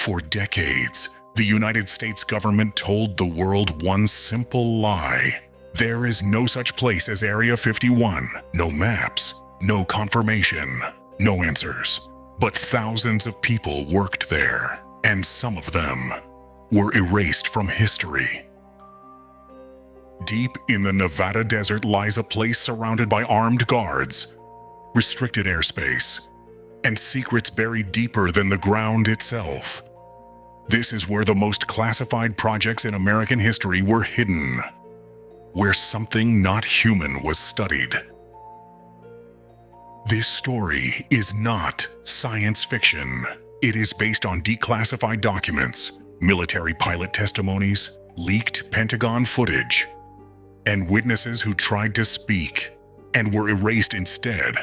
For decades, the United States government told the world one simple lie. There is no such place as Area 51. No maps, no confirmation, no answers. But thousands of people worked there, and some of them were erased from history. Deep in the Nevada desert lies a place surrounded by armed guards, restricted airspace, and secrets buried deeper than the ground itself. This is where the most classified projects in American history were hidden, where something not human was studied. This story is not science fiction. It is based on declassified documents, military pilot testimonies, leaked Pentagon footage, and witnesses who tried to speak and were erased instead.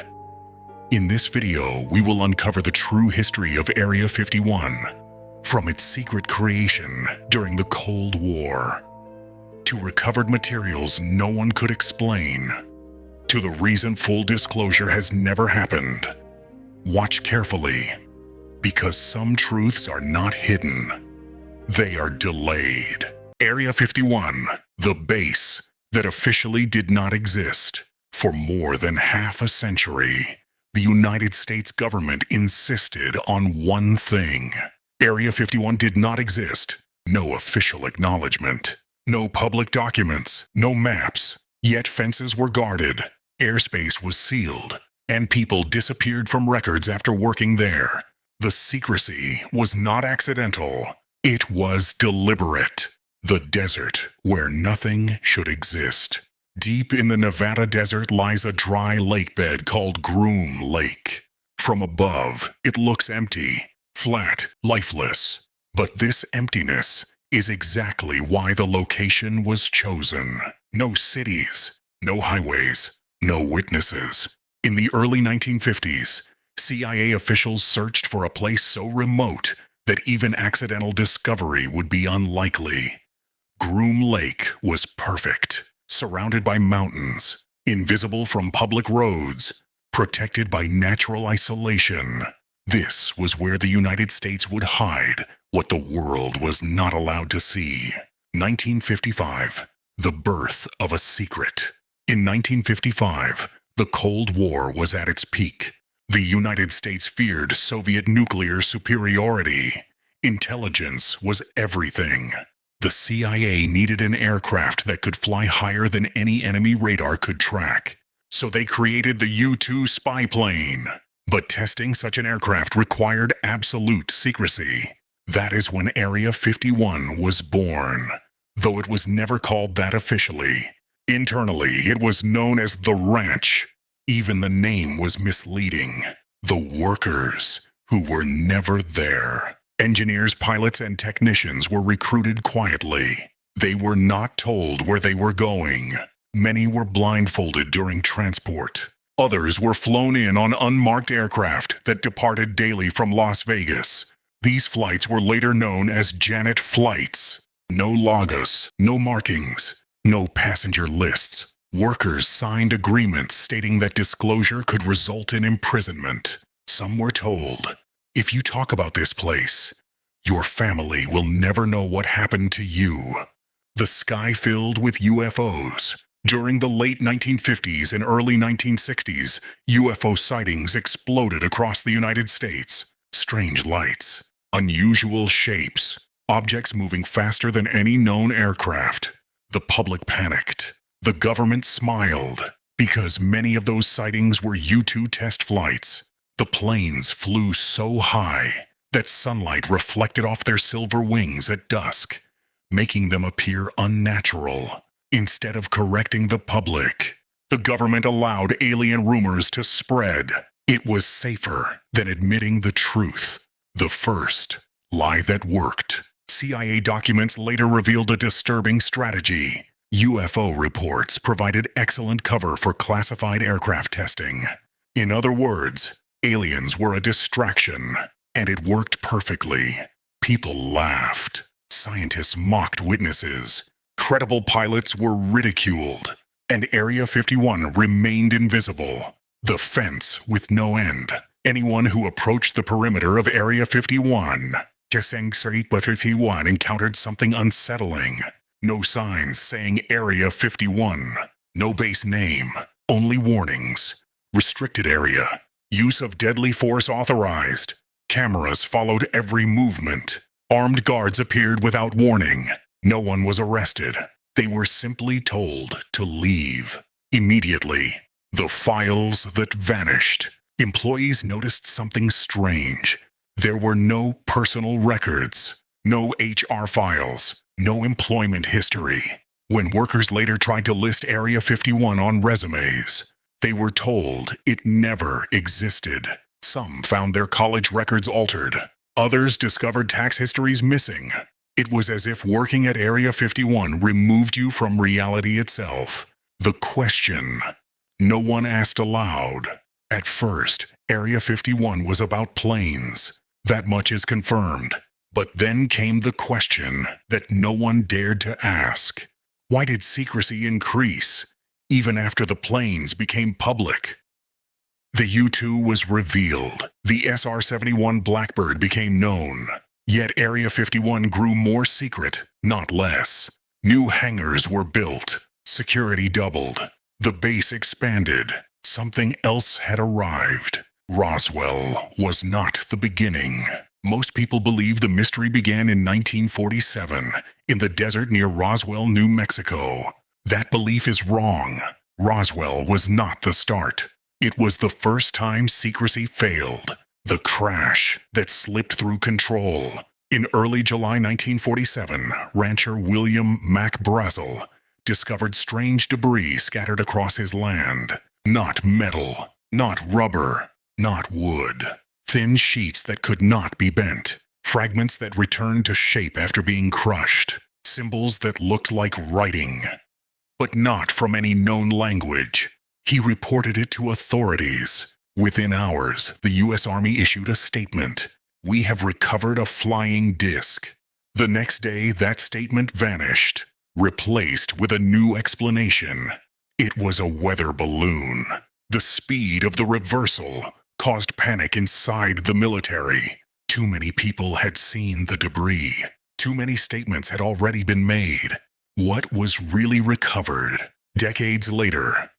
In this video, we will uncover the true history of Area 51, from its secret creation during the Cold War, to recovered materials no one could explain, to the reason full disclosure has never happened. Watch carefully, because some truths are not hidden. They are delayed. Area 51, the base that officially did not exist. For more than half a century, the United States government insisted on one thing. Area 51 did not exist. No official acknowledgement. No public documents. No maps. Yet fences were guarded. Airspace was sealed. And people disappeared from records after working there. The secrecy was not accidental. It was deliberate. The desert where nothing should exist. Deep in the Nevada desert lies a dry lake bed called Groom Lake. From above, it looks empty, flat, lifeless. But this emptiness is exactly why the location was chosen. No cities, no highways, no witnesses. In the early 1950s, CIA officials searched for a place so remote that even accidental discovery would be unlikely. Groom Lake was perfect, surrounded by mountains, invisible from public roads, protected by natural isolation. This was where the United States would hide what the world was not allowed to see. 1955, the birth of a secret. In 1955, the Cold War was at its peak. The United States feared Soviet nuclear superiority. Intelligence was everything. The CIA needed an aircraft that could fly higher than any enemy radar could track. So they created the U-2 spy plane. But testing such an aircraft required absolute secrecy. That is when Area 51 was born, though it was never called that officially. Internally, it was known as the Ranch. Even the name was misleading. The workers, who were never there. Engineers, pilots, and technicians were recruited quietly. They were not told where they were going. Many were blindfolded during transport. Others were flown in on unmarked aircraft that departed daily from Las Vegas. These flights were later known as Janet flights. No logos, no markings, no passenger lists. Workers signed agreements stating that disclosure could result in imprisonment. Some were told, if you talk about this place, your family will never know what happened to you. The sky filled with UFOs. During the late 1950s and early 1960s, UFO sightings exploded across the United States. Strange lights, unusual shapes, objects moving faster than any known aircraft. The public panicked. The government smiled, because many of those sightings were U-2 test flights. The planes flew so high that sunlight reflected off their silver wings at dusk, making them appear unnatural. Instead of correcting the public, the government allowed alien rumors to spread. It was safer than admitting the truth. The first lie that worked. CIA documents later revealed a disturbing strategy. UFO reports provided excellent cover for classified aircraft testing. In other words, aliens were a distraction, and it worked perfectly. People laughed. Scientists mocked witnesses. Credible pilots were ridiculed, and Area 51 remained invisible. The fence with no end. Anyone who approached the perimeter of Area 51 Area 51 encountered something unsettling. No signs saying Area 51. No base name. Only warnings. Restricted area. Use of deadly force authorized. Cameras followed every movement. Armed guards appeared without warning. No one was arrested. They were simply told to leave. Immediately, the files that vanished. Employees noticed something strange. There were no personal records, no HR files, no employment history. When workers later tried to list Area 51 on resumes, they were told it never existed. Some found their college records altered. Others discovered tax histories missing. It was as if working at Area 51 removed you from reality itself. The question no one asked aloud. At first, Area 51 was about planes. That much is confirmed. But then came the question that no one dared to ask. Why did secrecy increase, even after the planes became public? The U-2 was revealed. The SR-71 Blackbird became known. Yet Area 51 grew more secret, not less. New hangars were built. Security doubled. The base expanded. Something else had arrived. Roswell was not the beginning. Most people believe the mystery began in 1947, in the desert near Roswell, New Mexico. That belief is wrong. Roswell was not the start. It was the first time secrecy failed. The crash that slipped through control. In early July 1947, rancher William Mac Brazel discovered strange debris scattered across his land. Not metal, not rubber, not wood. Thin sheets that could not be bent. Fragments that returned to shape after being crushed. Symbols that looked like writing, but not from any known language. He reported it to authorities. Within hours, the U.S. Army issued a statement. We have recovered a flying disc. The next day, that statement vanished, replaced with a new explanation. It was a weather balloon. The speed of the reversal caused panic inside the military. Too many people had seen the debris. Too many statements had already been made. What was really recovered? Decades later,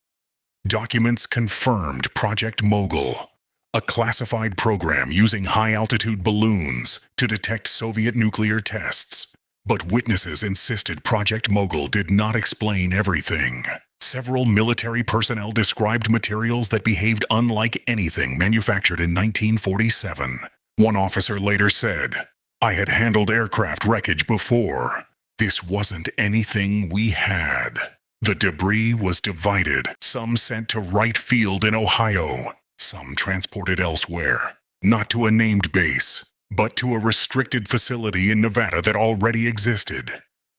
documents confirmed Project Mogul, a classified program using high-altitude balloons to detect Soviet nuclear tests. But witnesses insisted Project Mogul did not explain everything. Several military personnel described materials that behaved unlike anything manufactured in 1947. One officer later said, I had handled aircraft wreckage before. This wasn't anything we had. The debris was divided, some sent to Wright Field in Ohio, some transported elsewhere, not to a named base, but to a restricted facility in Nevada that already existed.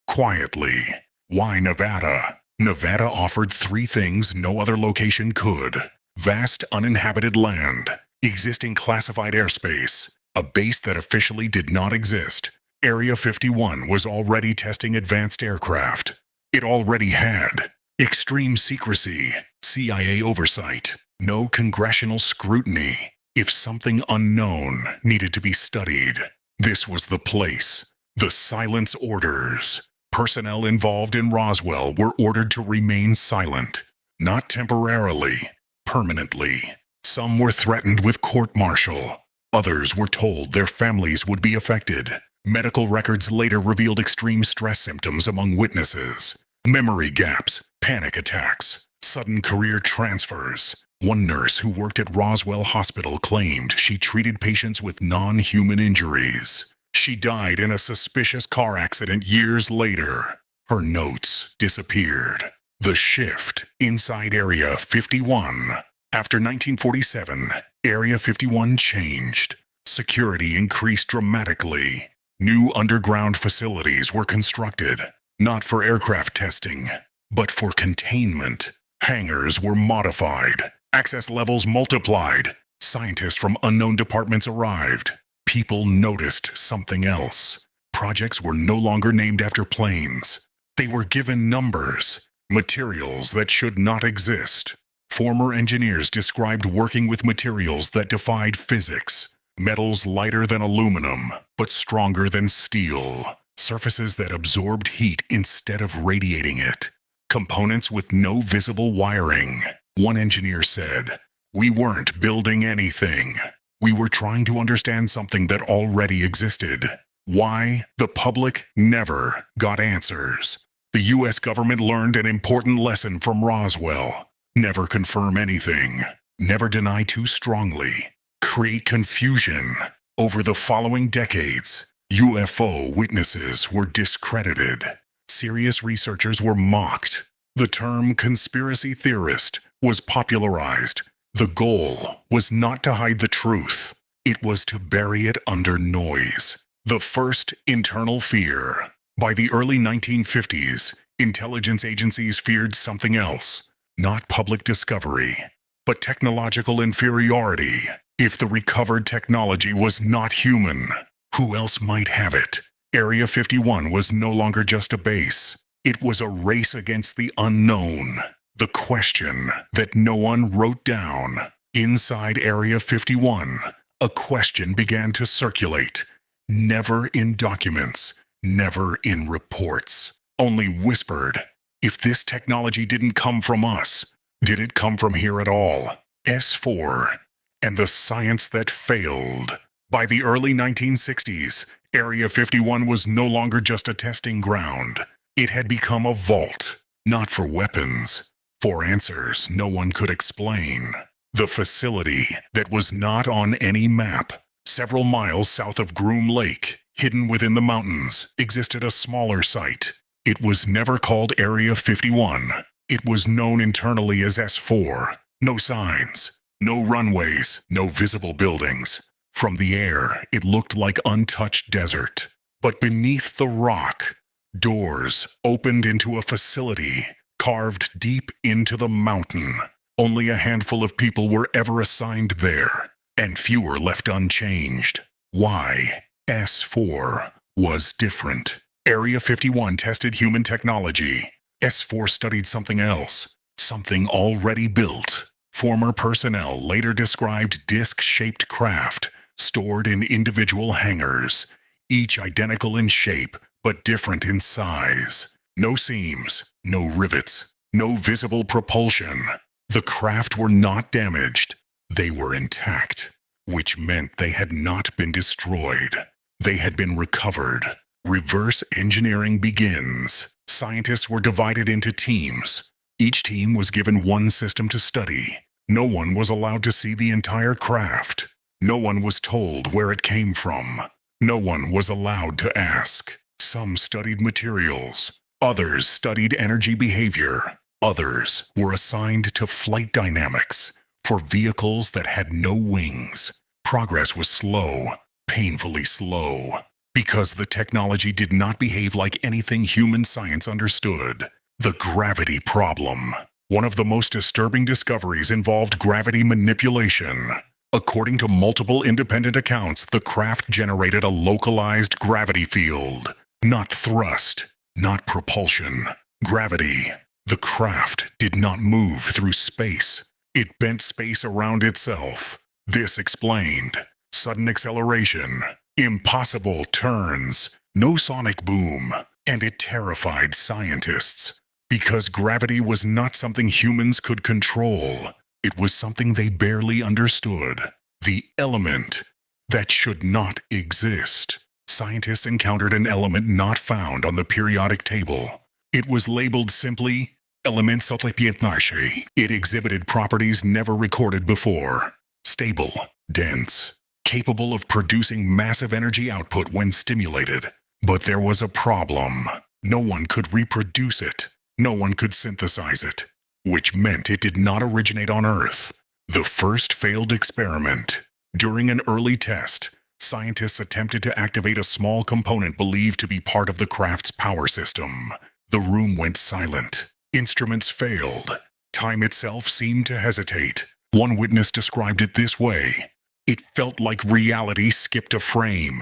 Quietly. Why Nevada? Nevada offered three things no other location could. Vast uninhabited land, existing classified airspace, a base that officially did not exist. Area 51 was already testing advanced aircraft. It already had extreme secrecy, CIA oversight, no congressional scrutiny. If something unknown needed to be studied, this was the place. The silence orders. Personnel involved in Roswell were ordered to remain silent, not temporarily, permanently. Some were threatened with court-martial. Others were told their families would be affected. Medical records later revealed extreme stress symptoms among witnesses. Memory gaps, panic attacks, sudden career transfers. One nurse who worked at Roswell Hospital claimed she treated patients with non-human injuries. She died in a suspicious car accident years later. Her notes disappeared. The shift inside Area 51. After 1947, Area 51 changed. Security increased dramatically. New underground facilities were constructed, not for aircraft testing, but for containment. Hangars were modified. Access levels multiplied. Scientists from unknown departments arrived. People noticed something else. Projects were no longer named after planes. They were given numbers, materials that should not exist. Former engineers described working with materials that defied physics. Metals lighter than aluminum, but stronger than steel. Surfaces that absorbed heat instead of radiating it. Components with no visible wiring. One engineer said, "We weren't building anything. We were trying to understand something that already existed." Why? The public never got answers. The U.S. government learned an important lesson from Roswell. Never confirm anything. Never deny too strongly. Create confusion. Over the following decades, UFO witnesses were discredited. Serious researchers were mocked. The term conspiracy theorist was popularized. The goal was not to hide the truth. It was to bury it under noise. The first internal fear. By the early 1950s, intelligence agencies feared something else. Not public discovery, but technological inferiority. If the recovered technology was not human, who else might have it? Area 51 was no longer just a base. It was a race against the unknown. The question that no one wrote down. Inside Area 51, a question began to circulate. Never in documents, never in reports. Only whispered. If this technology didn't come from us, did it come from here at all? S4. And the science that failed. By the early 1960s, Area 51 was no longer just a testing ground. It had become a vault, not for weapons, for answers no one could explain. The facility that was not on any map, several miles south of Groom Lake, hidden within the mountains, existed a smaller site. It was never called Area 51. It was known internally as S4. No signs, no runways, no visible buildings. From the air, it looked like untouched desert. But beneath the rock, doors opened into a facility carved deep into the mountain. Only a handful of people were ever assigned there, and fewer left unchanged. Why? S4 was different. Area 51 tested human technology. S4 studied something else, something already built. Former personnel later described disc-shaped craft stored in individual hangars, each identical in shape but different in size. No seams, no rivets, no visible propulsion. The craft were not damaged. They were intact, which meant they had not been destroyed. They had been recovered. Reverse engineering begins. Scientists were divided into teams. Each team was given one system to study. No one was allowed to see the entire craft. No one was told where it came from. No one was allowed to ask. Some studied materials. Others studied energy behavior. Others were assigned to flight dynamics for vehicles that had no wings. Progress was slow, painfully slow, because the technology did not behave like anything human science understood. The gravity problem. One of the most disturbing discoveries involved gravity manipulation. According to multiple independent accounts, the craft generated a localized gravity field. Not thrust, not propulsion. Gravity. The craft did not move through space. It bent space around itself. This explained sudden acceleration, impossible turns, no sonic boom, and it terrified scientists. Because gravity was not something humans could control. It was something they barely understood. The element that should not exist. Scientists encountered an element not found on the periodic table. It was labeled simply element sotlepietnashi. It exhibited properties never recorded before. Stable, dense, capable of producing massive energy output when stimulated. But there was a problem. No one could reproduce it. No one could synthesize it, which meant it did not originate on Earth. The first failed experiment. During an early test, scientists attempted to activate a small component believed to be part of the craft's power system. The room went silent. Instruments failed. Time itself seemed to hesitate. One witness described it this way. It felt like reality skipped a frame.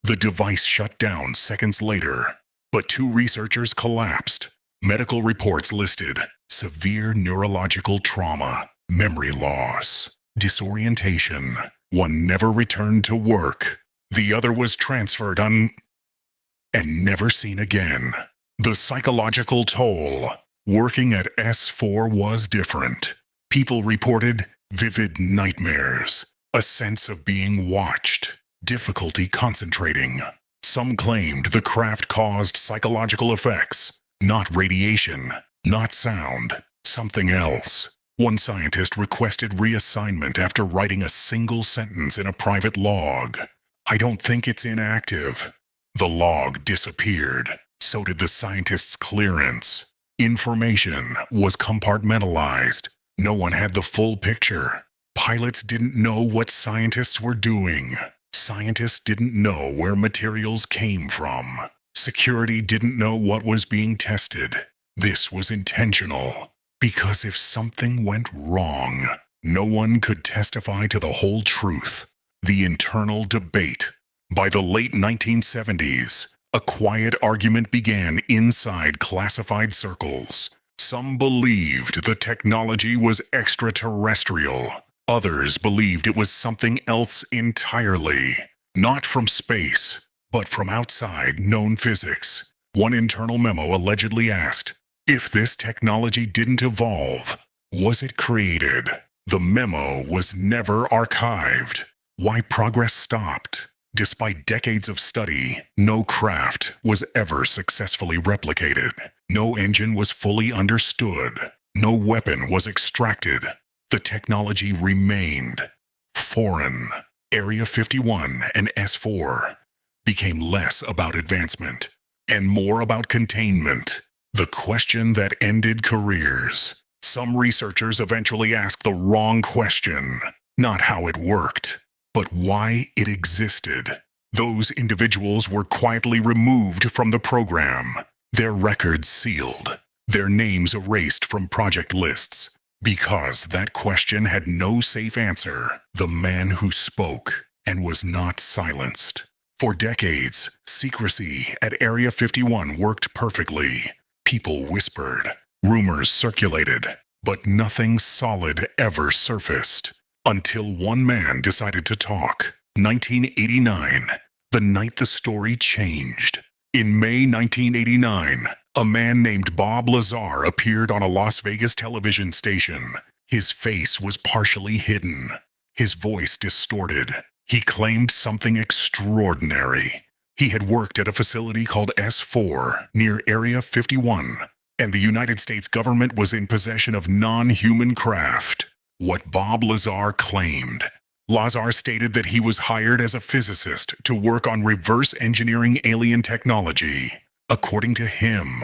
The device shut down seconds later, but 2 researchers collapsed. Medical reports listed severe neurological trauma, memory loss, disorientation, One never returned to work. The other was transferred and never seen again. The psychological toll working at S4 was different. People reported vivid nightmares, a sense of being watched, difficulty concentrating. Some claimed the craft caused psychological effects, not radiation, not sound, something else. One scientist requested reassignment after writing a single sentence in a private log. "I don't think it's inactive." The log disappeared. So did the scientist's clearance. Information was compartmentalized. No one had the full picture. Pilots didn't know what scientists were doing. Scientists didn't know where materials came from. Security didn't know what was being tested. This was intentional, because if something went wrong, no one could testify to the whole truth. The internal debate. By the late 1970s, a quiet argument began inside classified circles. Some believed the technology was extraterrestrial. Others believed it was something else entirely. Not from space, but from outside known physics. One internal memo allegedly asked, if this technology didn't evolve, was it created? The memo was never archived. Why progress stopped? Despite decades of study, no craft was ever successfully replicated. No engine was fully understood. No weapon was extracted. The technology remained foreign. Area 51 and S4 became less about advancement and more about containment. The question that ended careers. Some researchers eventually asked the wrong question, not how it worked, but why it existed. Those individuals were quietly removed from the program, their records sealed, their names erased from project lists, because that question had no safe answer. The man who spoke and was not silenced. For decades, secrecy at Area 51 worked perfectly. People whispered, rumors circulated, but nothing solid ever surfaced. Until one man decided to talk. 1989, the night the story changed. In May 1989, a man named Bob Lazar appeared on a Las Vegas television station. His face was partially hidden, his voice distorted. He claimed something extraordinary. He had worked at a facility called S4 near Area 51, and the United States government was in possession of non-human craft. What Bob Lazar claimed. Lazar stated that he was hired as a physicist to work on reverse engineering alien technology. According to him,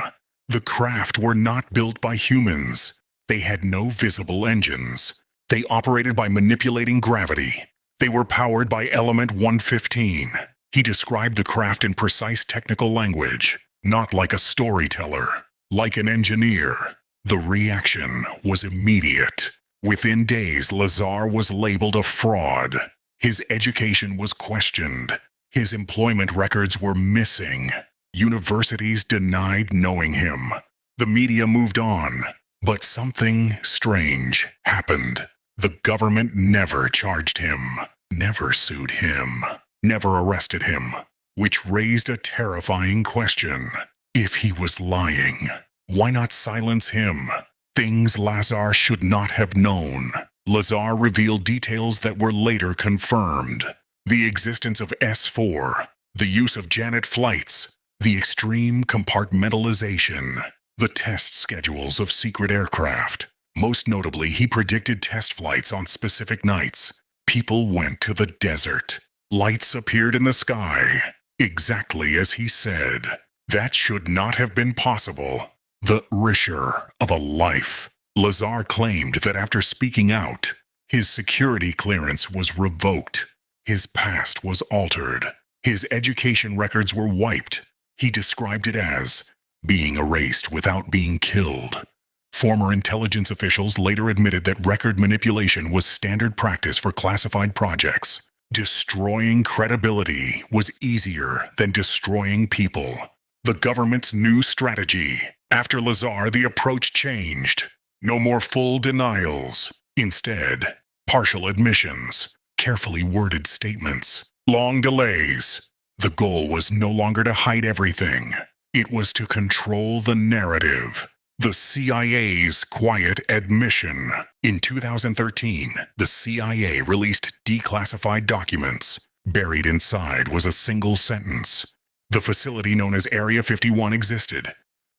the craft were not built by humans. They had no visible engines. They operated by manipulating gravity. They were powered by element 115. He described the craft in precise technical language, not like a storyteller, like an engineer. The reaction was immediate. Within days, Lazar was labeled a fraud. His education was questioned. His employment records were missing. Universities denied knowing him. The media moved on. But something strange happened. The government never charged him, never sued him, never arrested him, which raised a terrifying question. If he was lying, why not silence him? Things Lazar should not have known. Lazar revealed details that were later confirmed. The existence of S4, the use of Janet flights, the extreme compartmentalization, the test schedules of secret aircraft. Most notably, he predicted test flights on specific nights. People went to the desert. Lights appeared in the sky, exactly as he said. That should not have been possible. The erasure of a life. Lazar claimed that after speaking out, his security clearance was revoked. His past was altered. His education records were wiped. He described it as being erased without being killed. Former intelligence officials later admitted that record manipulation was standard practice for classified projects. Destroying credibility was easier than destroying people. The government's new strategy. After Lazar, the approach changed. No more full denials. Instead, partial admissions. carefully worded statements, long delays. The goal was no longer to hide everything. It was to control the narrative. The CIA's quiet admission. In 2013, the CIA released declassified documents. Buried inside was a single sentence. The facility known as Area 51 existed.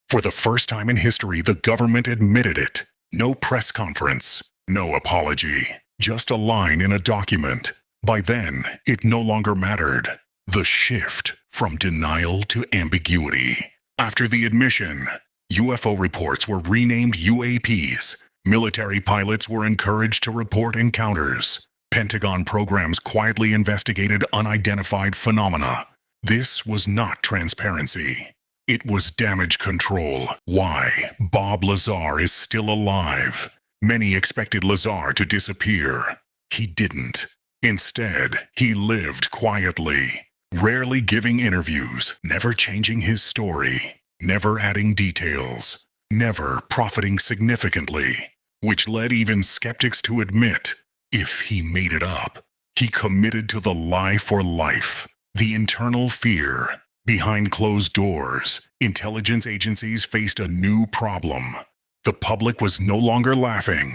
For the first time in history, the government admitted it. No press conference, no apology, just a line in a document. By then, it no longer mattered. The shift from denial to ambiguity. After the admission, UFO reports were renamed UAPs. Military pilots were encouraged to report encounters. Pentagon programs quietly investigated unidentified phenomena. This was not transparency. It was damage control. Why? Bob Lazar is still alive. Many expected Lazar to disappear. He didn't. Instead, he lived quietly, rarely giving interviews, never changing his story, never adding details, never profiting significantly, which led even skeptics to admit, if he made it up, he committed to the lie for life. The internal fear. Behind closed doors, intelligence agencies faced a new problem. The public was no longer laughing.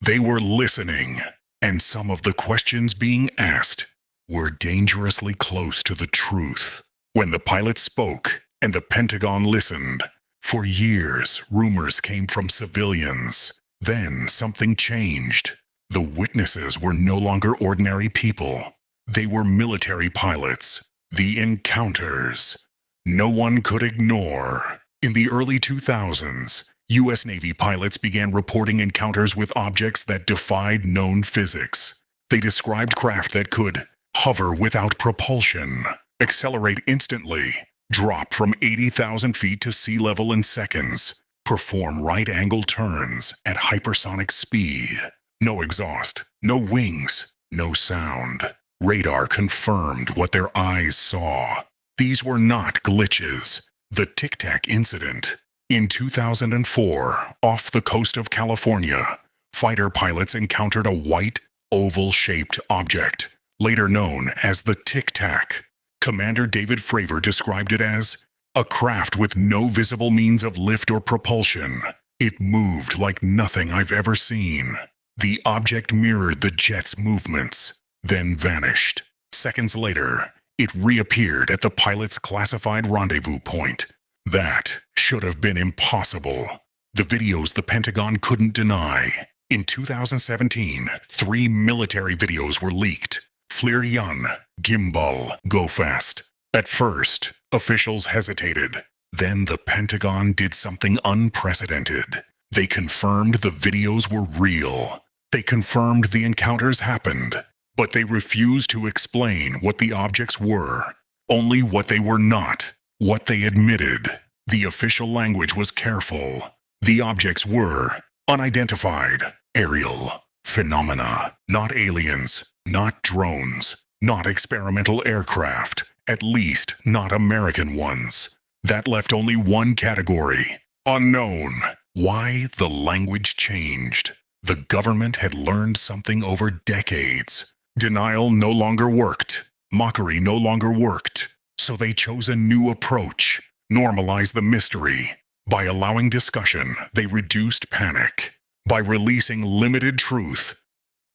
They were listening. And some of the questions being asked were dangerously close to the truth. When the pilot spoke and the Pentagon listened, for years rumors came from civilians. Then something changed. The witnesses were no longer ordinary people. They were military pilots. The encounters. No one could ignore. In the early 2000s, U.S. Navy pilots began reporting encounters with objects that defied known physics. They described craft that could hover without propulsion, accelerate instantly, drop from 80,000 feet to sea level in seconds, perform right-angle turns at hypersonic speed. No exhaust, no wings, no sound. Radar confirmed what their eyes saw. These were not glitches. The Tic Tac incident. In 2004, off the coast of California, fighter pilots encountered a white, oval-shaped object, later known as the Tic Tac. Commander David Fravor described it as a craft with no visible means of lift or propulsion. It moved like nothing I've ever seen. The object mirrored the jet's movements, then vanished. Seconds later, it reappeared at the pilot's classified rendezvous point. That should have been impossible. The videos the Pentagon couldn't deny. In 2017, 3 military videos were leaked. Flirion, Gimbal, Go Fast. At first, officials hesitated. Then the Pentagon did something unprecedented. They confirmed the videos were real. They confirmed the encounters happened. But they refused to explain what the objects were. Only what they were not. What they admitted. The official language was careful. The objects were unidentified, aerial phenomena, not aliens, not drones, not experimental aircraft, at least not American ones. That left only one category, unknown. Why the language changed? The government had learned something over decades. Denial no longer worked. Mockery no longer worked. So they chose a new approach. Normalize the mystery. By allowing discussion, they reduced panic. By releasing limited truth,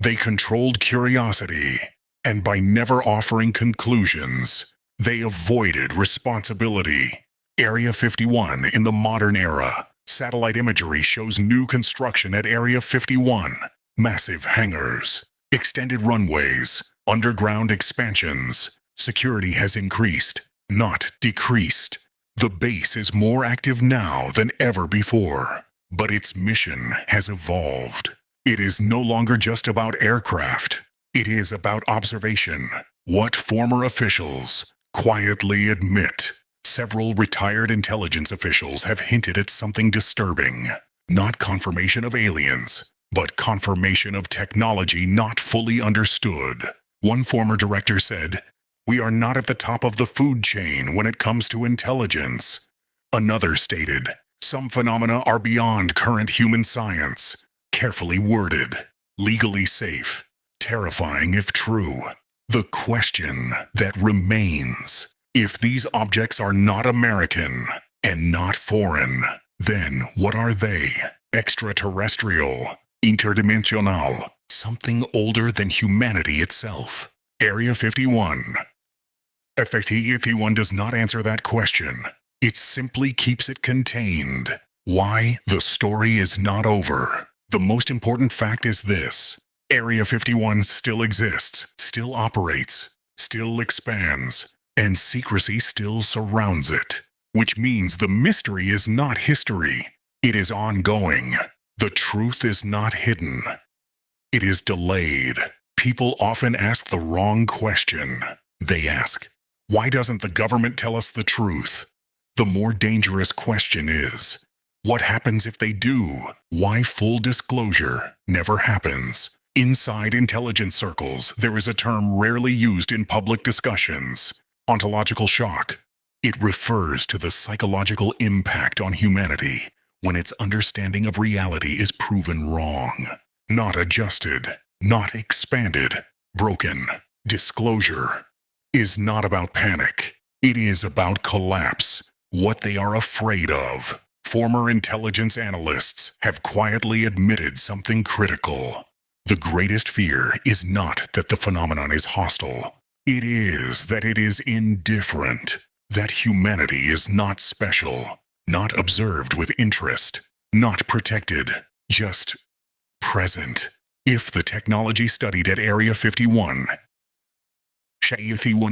they controlled curiosity. And by never offering conclusions, they avoided responsibility. Area 51 in the modern era. Satellite imagery shows new construction at Area 51. Massive hangars, extended runways, underground expansions. Security has increased, not decreased. The base is more active now than ever before, but its mission has evolved. It is no longer just about aircraft. It is about observation. What former officials quietly admit. Several retired intelligence officials have hinted at something disturbing. Not confirmation of aliens, but confirmation of technology not fully understood. One former director said, "We are not at the top of the food chain when it comes to intelligence." Another stated, "Some phenomena are beyond current human science." Carefully worded, legally safe. terrifying if true. The question that remains: if these objects are not American and not foreign, then what are they? Extraterrestrial, interdimensional, something older than humanity itself. Area 51. Area 51 does not answer that question. It simply keeps it contained. Why? The story is not over. The most important fact is this: Area 51 still exists, still operates, still expands, and secrecy still surrounds it. Which means the mystery is not history. It is ongoing. The truth is not hidden. It is delayed. People often ask the wrong question. They ask, why doesn't the government tell us the truth? The more dangerous question is, what happens if they do? Why full disclosure never happens? Inside intelligence circles, there is a term rarely used in public discussions: ontological shock. It refers to the psychological impact on humanity when its understanding of reality is proven wrong, not adjusted, not expanded, broken. Disclosure is not about panic. It is about collapse. What they are afraid of. Former intelligence analysts have quietly admitted something critical. The greatest fear is not that the phenomenon is hostile. It is that it is indifferent. That humanity is not special, not observed with interest, not protected, just present. If the technology studied at Area 51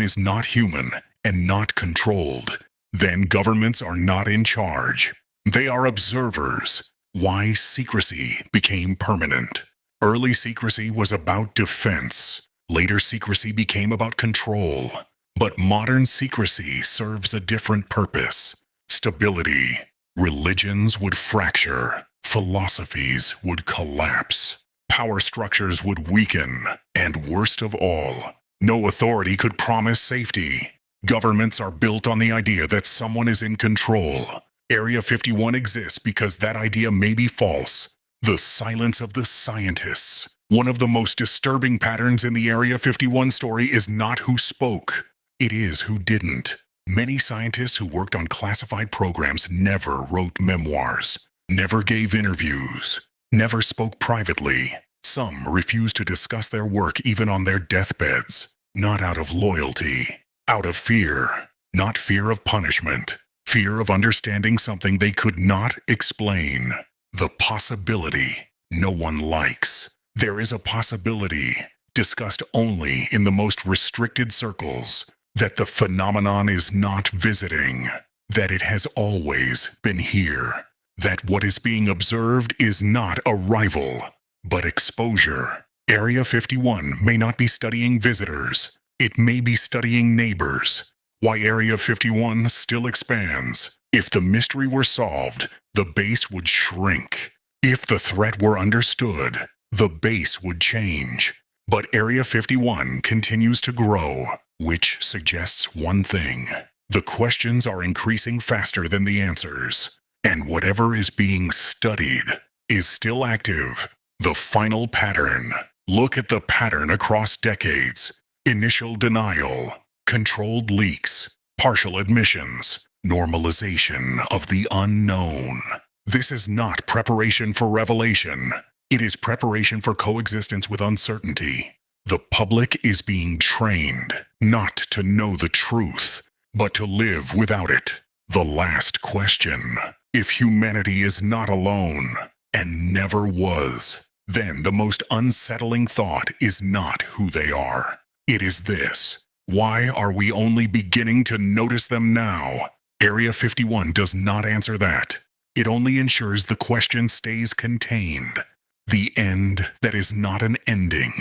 is not human and not controlled, then governments are not in charge. They are observers. Why secrecy became permanent. Early secrecy was about defense. Later secrecy became about control. But modern secrecy serves a different purpose: stability. Religions would fracture. Philosophies would collapse. Power structures would weaken. And worst of all, no authority could promise safety. Governments are built on the idea that someone is in control. Area 51 exists because that idea may be false. The silence of the scientists. One of the most disturbing patterns in the Area 51 story is not who spoke. It is who didn't. Many scientists who worked on classified programs never wrote memoirs, never gave interviews, never spoke privately. Some refused to discuss their work even on their deathbeds, not out of loyalty, out of fear, not fear of punishment, fear of understanding something they could not explain. The possibility no one likes. There is a possibility, discussed only in the most restricted circles, that the phenomenon is not visiting, that it has always been here, that what is being observed is not arrival, but exposure. Area 51 may not be studying visitors. It may be studying neighbors. Why Area 51 still expands. If the mystery were solved, the base would shrink. If the threat were understood, the base would change. But Area 51 continues to grow, which suggests one thing: the questions are increasing faster than the answers. And whatever is being studied is still active. The final pattern. Look at the pattern across decades. Initial denial, controlled leaks, partial admissions, normalization of the unknown. This is not preparation for revelation. It is preparation for coexistence with uncertainty. The public is being trained not to know the truth, but to live without it. The last question: if humanity is not alone, and never was, then the most unsettling thought is not who they are. It is this: why are we only beginning to notice them now? Area 51 does not answer that. It only ensures the question stays contained. The end that is not an ending.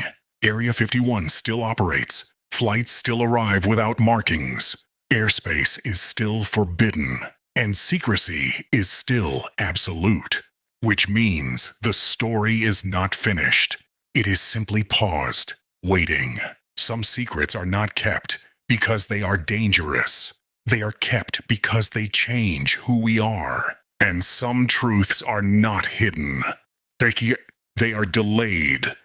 Area 51 still operates. Flights still arrive without markings. Airspace is still forbidden. And secrecy is still absolute. Which means the story is not finished. It is simply paused, waiting. Some secrets are not kept because they are dangerous. They are kept because they change who we are. And some truths are not hidden. They are delayed